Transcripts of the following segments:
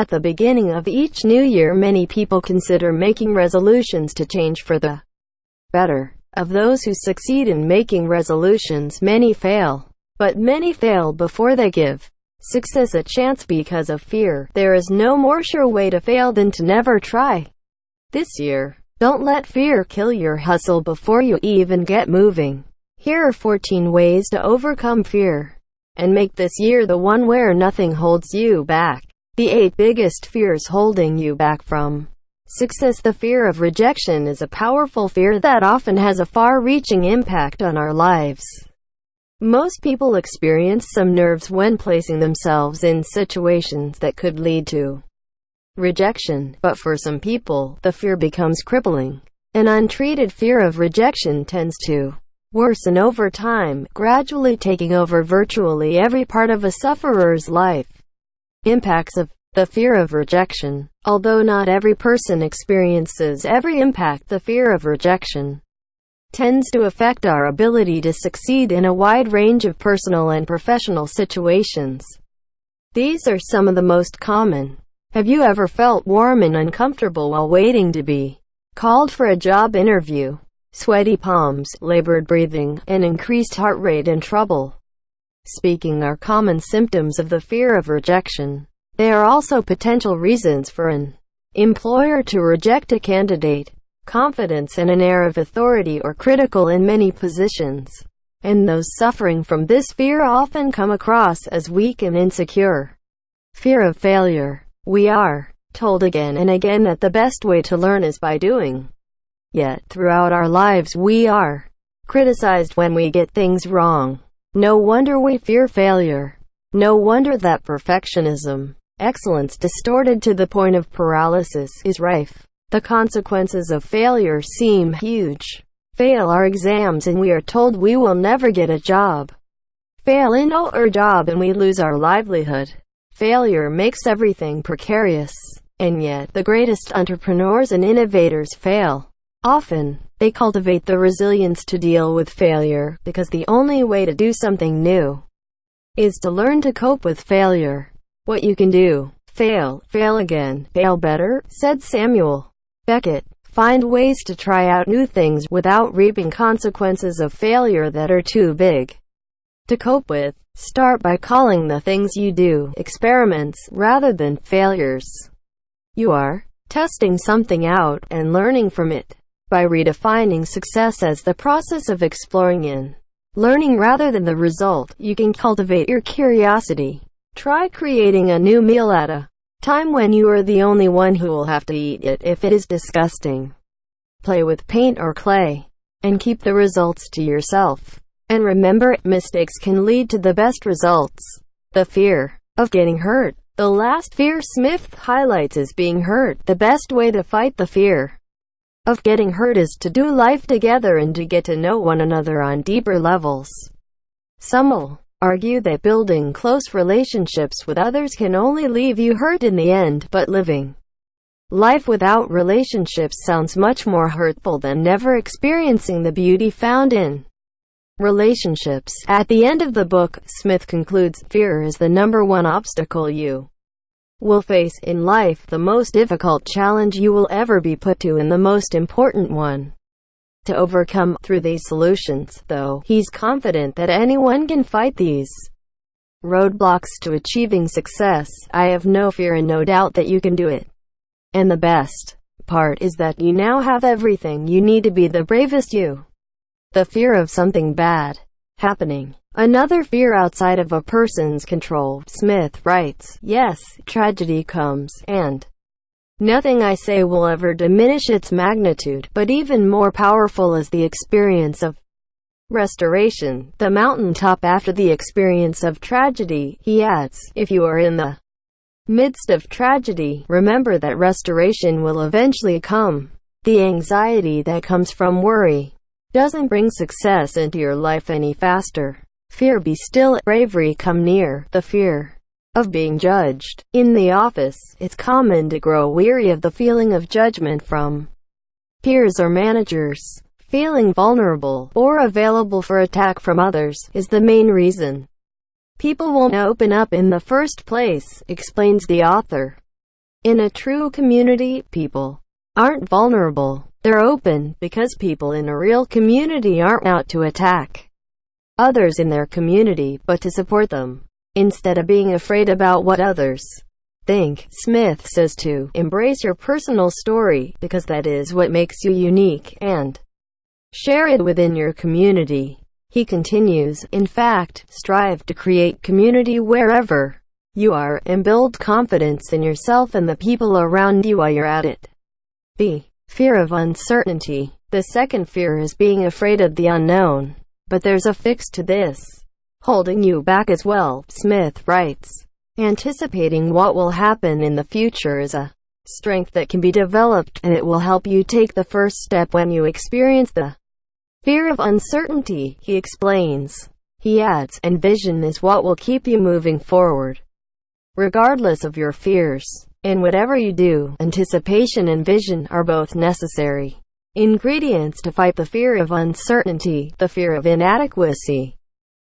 At the beginning of each new year, many people consider making resolutions to change for the better. Of those who succeed in making resolutions, many fail. But many fail before they give success a chance because of fear. There is no more sure way to fail than to never try. This year, don't let fear kill your hustle before you even get moving. Here are 14 ways to overcome fear and make this year the one where nothing holds you back. The 8 biggest fears holding you back from success. The fear of rejection is a powerful fear that often has a far-reaching impact on our lives. Most people experience some nerves when placing themselves in situations that could lead to rejection, but for some people, the fear becomes crippling. An untreated fear of rejection tends to worsen over time, gradually taking over virtually every part of a sufferer's life. Impacts of the fear of rejection. Although not every person experiences every impact, the fear of rejection tends to affect our ability to succeed in a wide range of personal and professional situations. These are some of the most common. Have you ever felt warm and uncomfortable while waiting to be called for a job interview? Sweaty palms, labored breathing, and increased heart rate and trouble speaking are common symptoms of the fear of rejection. They are also potential reasons for an employer to reject a candidate. Confidence and an air of authority are critical in many positions, and those suffering from this fear often come across as weak and insecure. Fear of failure. We are told again and again that the best way to learn is by doing. Yet, throughout our lives we are criticized when we get things wrong. No wonder we fear failure. No wonder that perfectionism, excellence distorted to the point of paralysis, is rife. The consequences of failure seem huge. Fail our exams and we are told we will never get a job. Fail in our job and we lose our livelihood. Failure makes everything precarious. And yet, the greatest entrepreneurs and innovators fail. Often, they cultivate the resilience to deal with failure, because the only way to do something new is to learn to cope with failure. What you can do: fail, fail again, fail better, said Samuel Beckett. Find ways to try out new things without reaping consequences of failure that are too big to cope with. Start by calling the things you do experiments rather than failures. You are testing something out and learning from it. By redefining success as the process of exploring and learning rather than the result, you can cultivate your curiosity. Try creating a new meal at a time when you are the only one who will have to eat it if it is disgusting. Play with paint or clay, and keep the results to yourself. And remember, mistakes can lead to the best results. The fear of getting hurt. The last fear Smith highlights is being hurt. The best way to fight the fear of getting hurt is to do life together and to get to know one another on deeper levels. Some will argue that building close relationships with others can only leave you hurt in the end, but living life without relationships sounds much more hurtful than never experiencing the beauty found in relationships. At the end of the book, Smith concludes, fear is the #1 obstacle you will face in life, the most difficult challenge you will ever be put to, and the most important one to overcome. Through these solutions, though, he's confident that anyone can fight these roadblocks to achieving success. I have no fear and no doubt that you can do it. And the best part is that you now have everything you need to be the bravest you. The fear of something bad happening. Another fear outside of a person's control. Smith writes, yes, tragedy comes, and nothing I say will ever diminish its magnitude, but even more powerful is the experience of restoration, the mountaintop after the experience of tragedy. He adds, if you are in the midst of tragedy, remember that restoration will eventually come. The anxiety that comes from worry doesn't bring success into your life any faster. Fear be still, bravery come near. The fear of being judged. In the office, it's common to grow weary of the feeling of judgment from peers or managers. Feeling vulnerable or available for attack from others is the main reason people won't open up in the first place, explains the author. In a true community, people aren't vulnerable. They're open, because people in a real community aren't out to attack others in their community, but to support them. Instead of being afraid about what others think, Smith says to embrace your personal story, because that is what makes you unique, and share it within your community. He continues, in fact, strive to create community wherever you are, and build confidence in yourself and the people around you while you're at it. B. Fear of uncertainty. The second fear is being afraid of the unknown. But there's a fix to this, holding you back as well. Smith writes, anticipating what will happen in the future is a strength that can be developed, and it will help you take the first step when you experience the fear of uncertainty. He explains. He adds, and vision is what will keep you moving forward, regardless of your fears. In whatever you do, anticipation and vision are both necessary ingredients to fight the fear of uncertainty, the fear of inadequacy.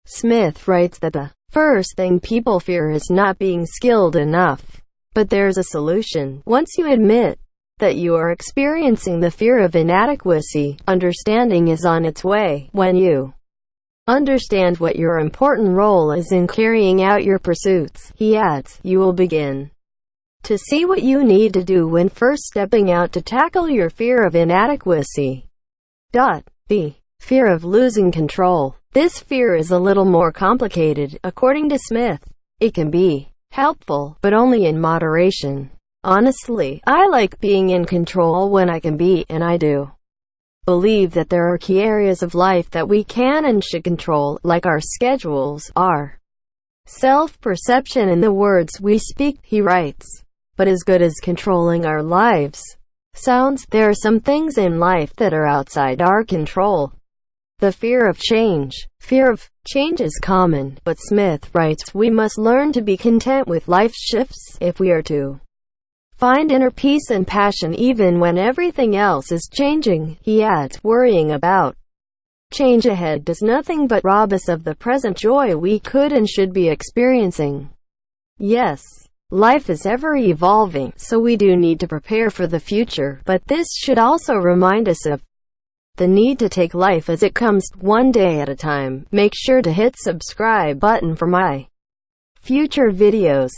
Smith writes that the first thing people fear is not being skilled enough. But there's a solution. Once you admit that you are experiencing the fear of inadequacy, understanding is on its way. When you understand what your important role is in carrying out your pursuits, he adds, you will begin to see what you need to do when first stepping out to tackle your fear of inadequacy. B. Fear of losing control. This fear is a little more complicated, according to Smith. It can be helpful, but only in moderation. Honestly, I like being in control when I can be, and I do believe that there are key areas of life that we can and should control, like our schedules, our self-perception, and the words we speak, he writes. But as good as controlling our lives sounds, there are some things in life that are outside our control. The fear of change. Fear of change is common, but Smith writes, we must learn to be content with life shifts if we are to find inner peace and passion even when everything else is changing. He adds, worrying about change ahead does nothing but rob us of the present joy we could and should be experiencing. Yes, life is ever evolving, so we do need to prepare for the future, but this should also remind us of the need to take life as it comes, one day at a time. Make sure to hit subscribe button for my future videos.